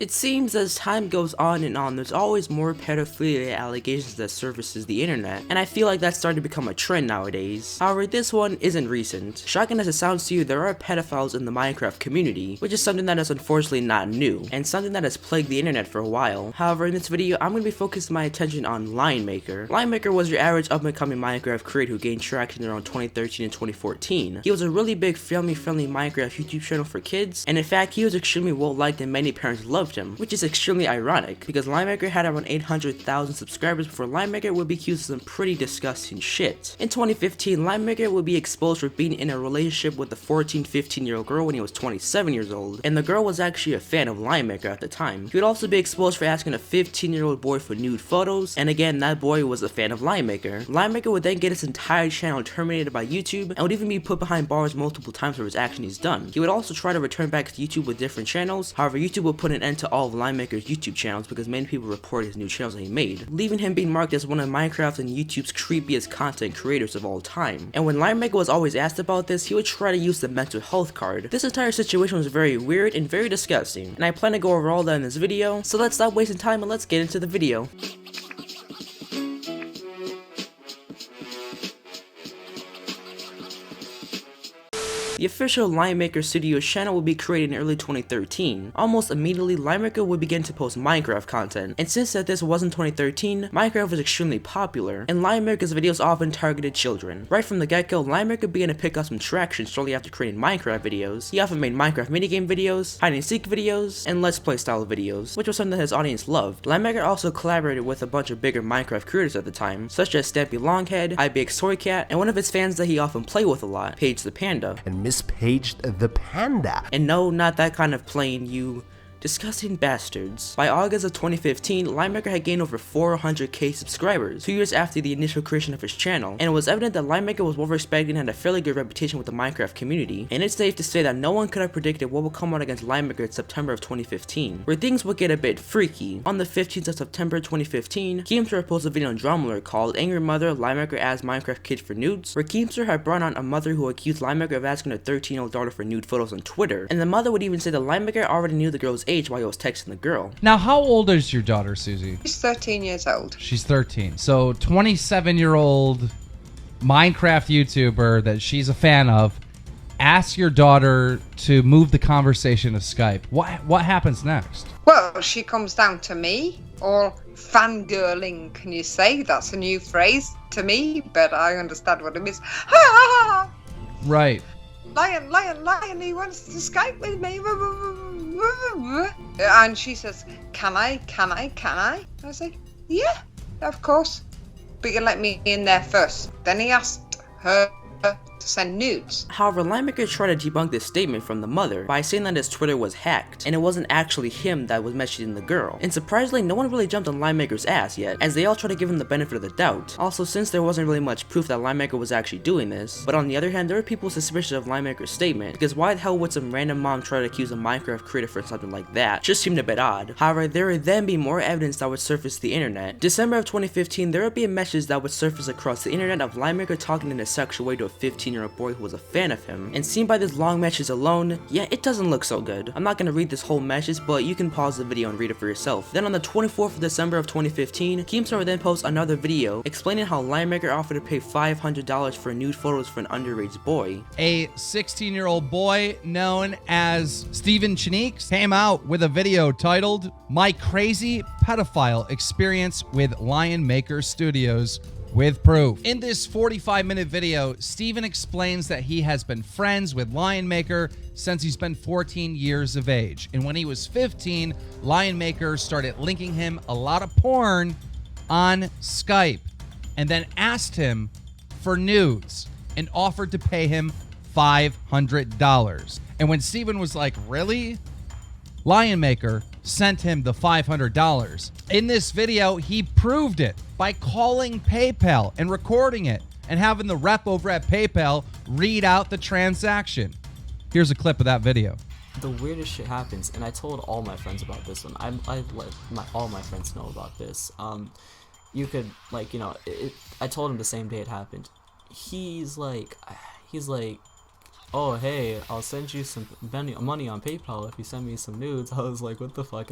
It seems as time goes on and on, there's always more pedophilia allegations that surfaces the internet, and I feel like that's starting to become a trend nowadays. However, this one isn't recent. Shocking as it sounds to you, there are pedophiles in the Minecraft community, which is something that is unfortunately not new, and something that has plagued the internet for a while. However, in this video, I'm going to be focusing my attention on Lionmaker. Lionmaker was your average up-and-coming Minecraft creator who gained traction around 2013 and 2014. He was a really big family-friendly Minecraft YouTube channel for kids, and in fact, he was extremely well-liked and many parents loved him, which is extremely ironic, because Lionmaker had around 800,000 subscribers before Lionmaker would be accused of some pretty disgusting shit. In 2015, Lionmaker would be exposed for being in a relationship with a 14-15-year-old girl when he was 27 years old, and the girl was actually a fan of Lionmaker at the time. He would also be exposed for asking a 15-year-old boy for nude photos, and again, that boy was a fan of Lionmaker. Lionmaker would then get his entire channel terminated by YouTube, and would even be put behind bars multiple times for his actions he's done. He would also try to return back to YouTube with different channels, however, YouTube would put an end to all of Lionmaker's YouTube channels because many people reported his new channels that he made, leaving him being marked as one of Minecraft and YouTube's creepiest content creators of all time. And when Lionmaker was always asked about this, he would try to use the mental health card. This entire situation was very weird and very disgusting, and I plan to go over all that in this video, so let's stop wasting time and let's get into the video. The official Lionmaker Studios channel would be created in early 2013. Almost immediately, Lionmaker would begin to post Minecraft content, and since that this was in 2013, Minecraft was extremely popular, and Lionmaker's videos often targeted children. Right from the get-go, Lionmaker began to pick up some traction shortly after creating Minecraft videos. He often made Minecraft minigame videos, hide-and-seek videos, and let's play style videos, which was something that his audience loved. Lionmaker also collaborated with a bunch of bigger Minecraft creators at the time, such as Stampy Longhead, IBX Toycat, and one of his fans that he often played with a lot, Paige the Panda. And Miss Paige the Panda. And no, not that kind of plane, you disgusting bastards. By August of 2015, Lionmaker had gained over 400k subscribers, 2 years after the initial creation of his channel, and it was evident that Lionmaker was well respected and had a fairly good reputation with the Minecraft community, and it's safe to say that no one could have predicted what would come out against Lionmaker in September of 2015, where things would get a bit freaky. On the 15th of September 2015, Keemstar posted a video on Drumler called Angry Mother, Lionmaker Asks Minecraft Kid for Nudes, where Keemstar had brought on a mother who accused Lionmaker of asking her 13-year-old daughter for nude photos on Twitter, and the mother would even say that Lionmaker already knew the girl's age while he was texting the girl. Now, how old is your daughter, Susie? She's 13 years old. She's 13. So, 27-year-old Minecraft YouTuber that she's a fan of asks your daughter to move the conversation to Skype. What happens next? Well, she comes down to me, or fangirling, can you say? That's a new phrase to me, but I understand what it means. Right. Lion, he wants to Skype with me. And she says, can I? I say, yeah, of course. But you let me in there first. Then he asked her to send nudes. However, Lionmaker tried to debunk this statement from the mother by saying that his Twitter was hacked, and it wasn't actually him that was messaging the girl. And surprisingly, no one really jumped on Lionmaker's ass yet, as they all tried to give him the benefit of the doubt. Also, since there wasn't really much proof that Lionmaker was actually doing this, but on the other hand, there were people suspicious of Lionmaker's statement, because why the hell would some random mom try to accuse a Minecraft creator for something like that? Just seemed a bit odd. However, there would then be more evidence that would surface the internet. December of 2015, there would be a message that would surface across the internet of Lionmaker talking in a sexual way to a 15-year-old boy who was a fan of him, and seen by this long message alone, yeah, it doesn't look so good. I'm not gonna read this whole message, but you can pause the video and read it for yourself. Then on the 24th of December of 2015, Keemstar would then post another video explaining how Lionmaker offered to pay $500 for nude photos for an underage boy. A 16-year-old boy known as Steven Cheniques came out with a video titled My Crazy Pedophile Experience with Lionmaker Studios, with proof. In this 45-minute video, Steven explains that he has been friends with Lionmaker since he's been 14 years of age. And when he was 15, Lionmaker started linking him a lot of porn on Skype, and then asked him for nudes and offered to pay him $500. And when Steven was like, really? Lionmaker sent him the $500. In this video, he proved it by calling PayPal and recording it and having the rep over at PayPal read out the transaction. Here's a clip of that video. The weirdest shit happens, and I told all my friends about this one. I let all my friends know about this. You could, like, you know, I told him the same day it happened. He's like, oh hey, I'll send you some money on PayPal if you send me some nudes. I was like, what the fuck?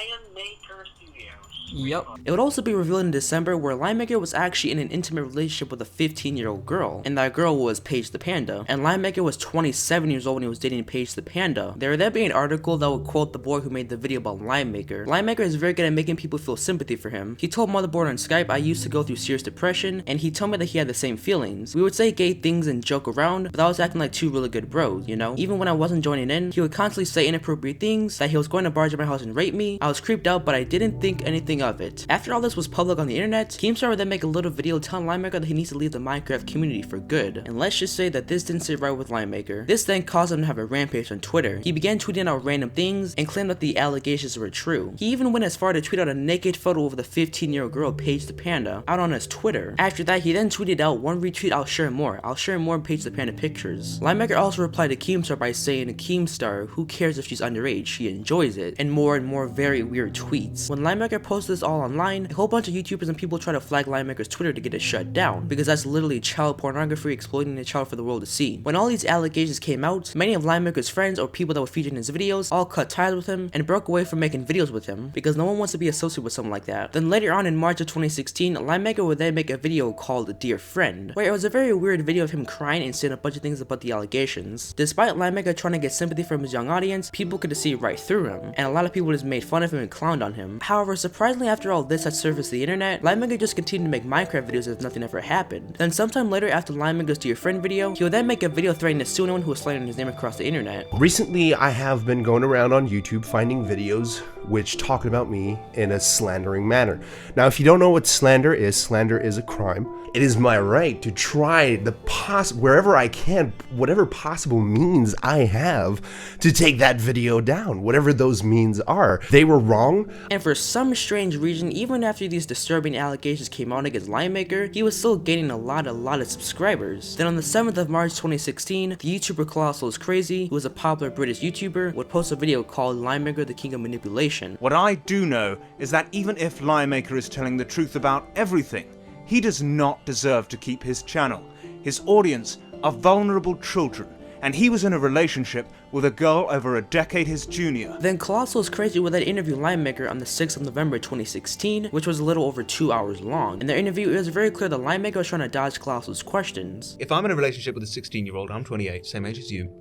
Lion Maker Studios. Yep. It would also be revealed in December where Linemaker was actually in an intimate relationship with a 15-year-old girl, and that girl was Paige the Panda, and Linemaker was 27 years old when he was dating Paige the Panda. There would then be an article that would quote the boy who made the video about Linemaker. Linemaker is very good at making people feel sympathy for him. He told Motherboard on Skype, "I used to go through serious depression, and he told me that he had the same feelings. We would say gay things and joke around, but I was acting like two really good bros, you know? Even when I wasn't joining in, he would constantly say inappropriate things, that he was going to barge in my house and rape me. I was creeped out, but I didn't think anything of it." After all this was public on the internet, Keemstar would then make a little video telling Linemaker that he needs to leave the Minecraft community for good. And let's just say that this didn't sit right with Linemaker. This then caused him to have a rampage on Twitter. He began tweeting out random things and claimed that the allegations were true. He even went as far to tweet out a naked photo of the 15-year-old girl Paige the Panda out on his Twitter. After that, he then tweeted out, "One retweet, I'll share more Paige the Panda pictures." Linemaker also replied to Keemstar by saying, "Keemstar, who cares if she's underage? She enjoys it," and more very weird tweets. When Linemaker posted this all online, a whole bunch of YouTubers and people try to flag Linemaker's Twitter to get it shut down, because that's literally child pornography, exploiting a child for the world to see. When all these allegations came out, many of Linemaker's friends or people that were featured in his videos all cut ties with him and broke away from making videos with him, because no one wants to be associated with someone like that. Then later on in March of 2016, Linemaker would then make a video called Dear Friend, where it was a very weird video of him crying and saying a bunch of things about the allegations. Despite Linemaker trying to get sympathy from his young audience, people could see right through him, and a lot of people just made fun of him and clowned on him. However, surprisingly, after all this had surfaced the internet, Linemaker just continued to make Minecraft videos as if nothing ever happened. Then sometime later after Linemaker's Dear Friend video, he would then make a video threatening to sue anyone who was slandering his name across the internet. Recently, I have been going around on YouTube finding videos which talk about me in a slandering manner. Now, if you don't know what slander is a crime. It is my right to try wherever I can, whatever possible means I have to take that video down, whatever those means are. They were wrong. And for some strange reason, even after these disturbing allegations came out against Linemaker, he was still gaining a lot of subscribers. Then on the 7th of March 2016, the YouTuber Colossal is Crazy, who is a popular British YouTuber, would post a video called Linemaker the King of Manipulation. What I do know is that even if Linemaker is telling the truth about everything, he does not deserve to keep his channel. His audience are vulnerable children, and he was in a relationship with a girl over a decade his junior. Then Colossal is Crazy would then interview Linemaker on the 6th of November 2016, which was a little over 2 hours long. In their interview, it was very clear that Linemaker was trying to dodge Colossal's questions. If I'm in a relationship with a 16-year-old, I'm 28, same age as you,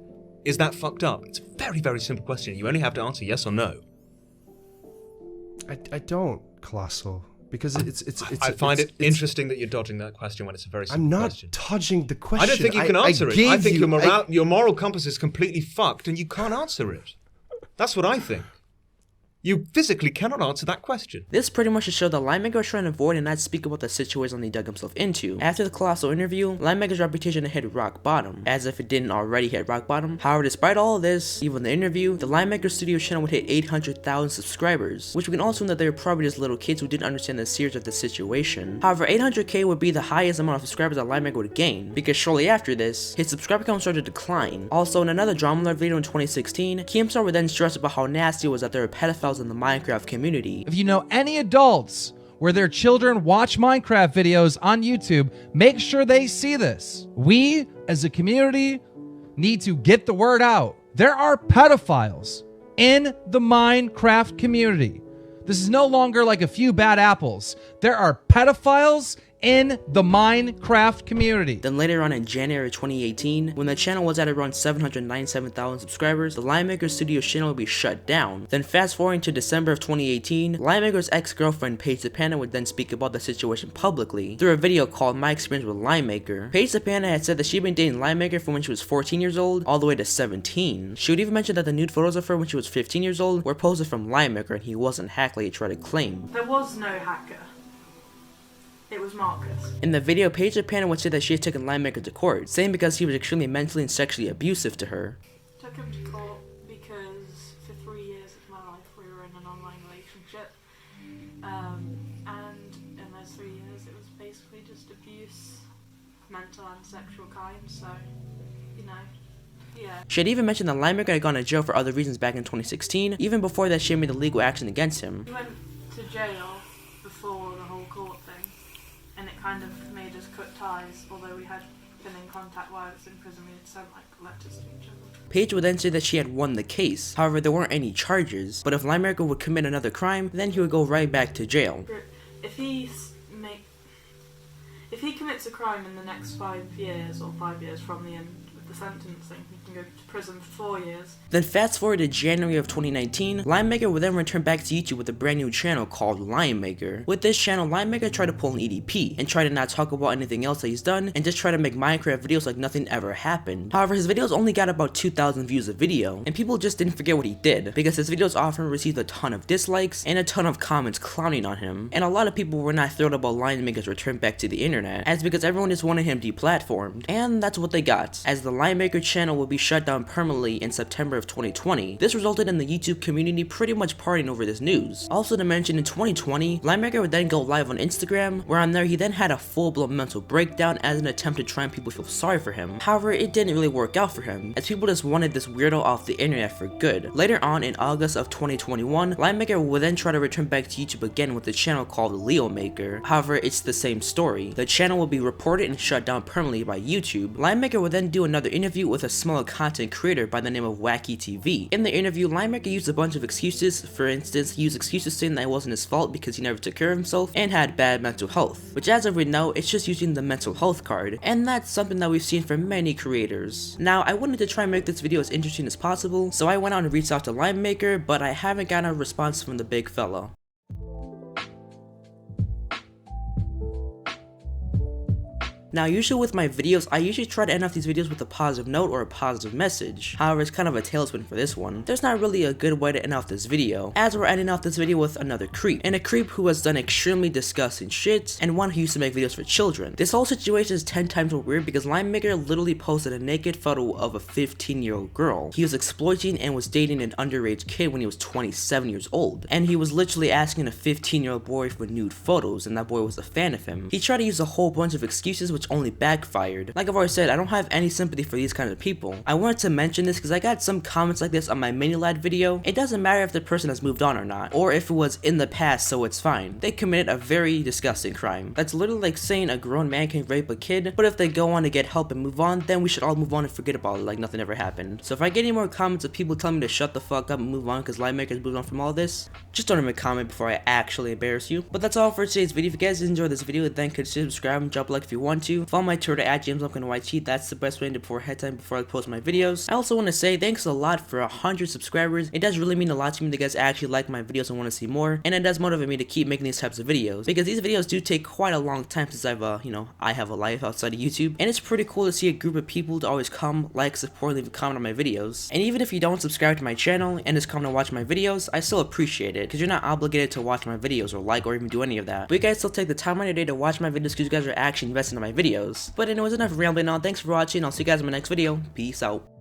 is that fucked up? It's a very, very simple question. You only have to answer yes or no. I don't, Colossal. Because I find it interesting that you're dodging that question when it's a very simple question. I'm not dodging the question. I don't think you can answer it. I think your moral compass is completely fucked and you can't answer it. That's what I think. You physically cannot answer that question. This pretty much showed that Linemaker was trying to avoid and not speak about the situation he dug himself into. After the Colossal interview, Linemaker's reputation had hit rock bottom, as if it didn't already hit rock bottom. However, despite all of this, even the interview, the Linemaker Studio channel would hit 800,000 subscribers, which we can also assume that they were probably just little kids who didn't understand the seriousness of the situation. However, 800k would be the highest amount of subscribers that Linemaker would gain, because shortly after this, his subscriber count started to decline. Also, in another drama alert video in 2016, Keemstar would then stress about how nasty it was that there were pedophiles in the Minecraft community. If you know any adults where their children watch Minecraft videos on YouTube, make sure they see this. We, as a community, need to get the word out. There are pedophiles in the Minecraft community. This is no longer like a few bad apples. There are pedophiles in the Minecraft community. Then later on in January 2018, when the channel was at around 797,000 subscribers, the Linemaker Studios channel would be shut down. Then fast forwarding to December of 2018, Linemaker's ex-girlfriend Paige the Panda would then speak about the situation publicly through a video called My Experience with Linemaker. Paige the Panda had said that she'd been dating Linemaker from when she was 14 years old all the way to 17. She would even mention that the nude photos of her when she was 15 years old were posted from Linemaker and he wasn't hacked like he tried to claim. There was no hacker. It was Marcus. In the video, Paige the Panda would say that she had taken Linemaker to court, saying because he was extremely mentally and sexually abusive to her. Took him to court because for 3 years of my life we were in an online relationship. And in those 3 years it was basically just abuse, mental and sexual kind, so, you know, yeah. She had even mentioned that Linemaker had gone to jail for other reasons back in 2016, even before that she had made the legal action against him. He went to jail before the whole court thing, and it kind of made us cut ties, although we had been in contact while I was in prison. We had sent like letters to each other. Paige would then say that she had won the case. However, there weren't any charges, but if Linemaker would commit another crime, then he would go right back to jail. If he commits a crime in the next 5 years, or 5 years from the end of the sentencing, he can go to prison for 4 years. Then fast forward to January of 2019, Linemaker would then return back to YouTube with a brand new channel called Linemaker. With this channel, Linemaker tried to pull an EDP, and try to not talk about anything else that he's done, and just try to make Minecraft videos like nothing ever happened. However, his videos only got about 2,000 views a video, and people just didn't forget what he did, because his videos often received a ton of dislikes, and a ton of comments clowning on him, and a lot of people were not thrilled about Linemaker's return back to the internet, as because everyone just wanted him deplatformed, and that's what they got, as the Linemaker channel would be shut down permanently in September of 2020. This resulted in the YouTube community pretty much partying over this news. Also to mention, in 2020, Linemaker would then go live on Instagram, where on there he then had a full-blown mental breakdown as an attempt to try and people feel sorry for him. However, it didn't really work out for him, as people just wanted this weirdo off the internet for good. Later on, in August of 2021, Linemaker would then try to return back to YouTube again with a channel called Leomaker. However, it's the same story. The channel will be reported and shut down permanently by YouTube. Linemaker would then do another interview with a smaller content creator by the name of Wacky TV. In the interview, Linemaker used a bunch of excuses. For instance, he used excuses saying that it wasn't his fault because he never took care of himself and had bad mental health, which as of right now, it's just using the mental health card, and that's something that we've seen from many creators. Now, I wanted to try and make this video as interesting as possible, so I went out and reached out to Linemaker, but I haven't gotten a response from the big fella. Now, usually with my videos, I usually try to end off these videos with a positive note or a positive message. However, it's kind of a tailspin for this one. There's not really a good way to end off this video, as we're ending off this video with another creep, and a creep who has done extremely disgusting shit, and one who used to make videos for children. This whole situation is 10 times more weird because Linemaker literally posted a naked photo of a 15-year-old girl. He was exploiting and was dating an underage kid when he was 27 years old, and he was literally asking a 15-year-old boy for nude photos, and that boy was a fan of him. He tried to use a whole bunch of excuses which only backfired. Like I've already said, I don't have any sympathy for these kinds of people. I wanted to mention this because I got some comments like this on my mini lad video. It doesn't matter if the person has moved on or not, or if it was in the past, so it's fine. They committed a very disgusting crime. That's literally like saying a grown man can rape a kid, but if they go on to get help and move on, then we should all move on and forget about it like nothing ever happened. So if I get any more comments of people telling me to shut the fuck up and move on because Linemaker's moved on from all this, just don't even comment before I actually embarrass you. But that's all for today's video. If you guys enjoyed this video, then consider subscribing and drop a like if you want to. Follow my Twitter at JamesLumpkinYT. That's the best way to before head time before I post my videos. I also want to say thanks a lot for 100 subscribers. It does really mean a lot to me that you guys actually like my videos and want to see more, and it does motivate me to keep making these types of videos because these videos do take quite a long time since I've I have a life outside of YouTube, and it's pretty cool to see a group of people to always come, like, support, leave a comment on my videos. And even if you don't subscribe to my channel and just come to watch my videos, I still appreciate it because you're not obligated to watch my videos or like or even do any of that, but you guys still take the time on your day to watch my videos because you guys are actually investing in my videos. But anyways, enough rambling on. Thanks for watching. I'll see you guys in my next video. Peace out.